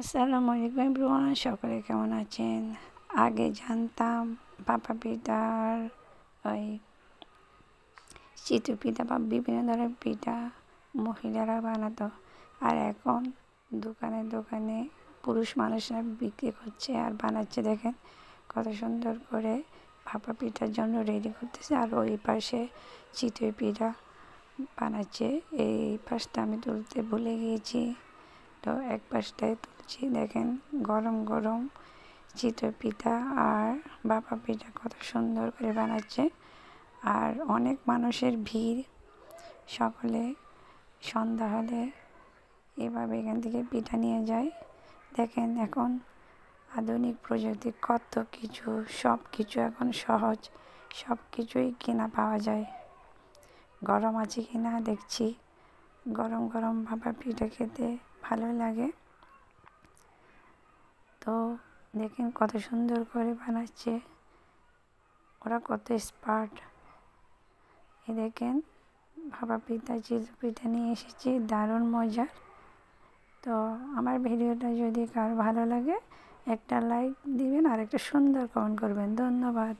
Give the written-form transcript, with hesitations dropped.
আসসালামু আলাইকুম এভরিওয়ান, সকলে কেমন আছেন? আগে জানতাম ভাপা পিঠার ওই চিতই পিঠা বা বিভিন্ন ধরনের পিঠা মহিলারা বানাতো, আর এখন দোকানে দোকানে পুরুষ মানুষরা বিক্রি করছে আর বানাচ্ছে। দেখেন কত সুন্দর করে ভাপা পিঠার জন্য রেডি করতেছে, আর ওই পাশে চিতই পিঠা বানাচ্ছে। এই পাশটা আমি তুলতে ভুলে গিয়েছি, তো এক পাশটায় তুলছি। দেখেন গরম গরম চিতই পিঠা আর ভাপা পিঠা কত সুন্দর করে বানাচ্ছে, আর অনেক মানুষের ভিড়। সকলে সন্ধ্যা হলে এভাবে এখান থেকে পিঠা নিয়ে যায়। দেখেন এখন আধুনিক প্রযুক্তি, কত কিছু, সব কিছু এখন সহজ, সব কিছুই কেনা পাওয়া যায়। গরম আছে কিনা দেখছি, গরম গরম ভাপা পিঠা খেতে ভালো লাগে। তো দেখেন কত সুন্দর করে বানাচ্ছে, ওরা কত স্মার্ট। এ দেখেন ভাপা পিঠা চিতই পিঠা নিয়ে এসেছি, দারুণ মজার। তো আমার ভিডিওটা যদি কারো ভালো লাগে একটা লাইক দিবেন আর একটা সুন্দর কমেন্ট করবেন। ধন্যবাদ।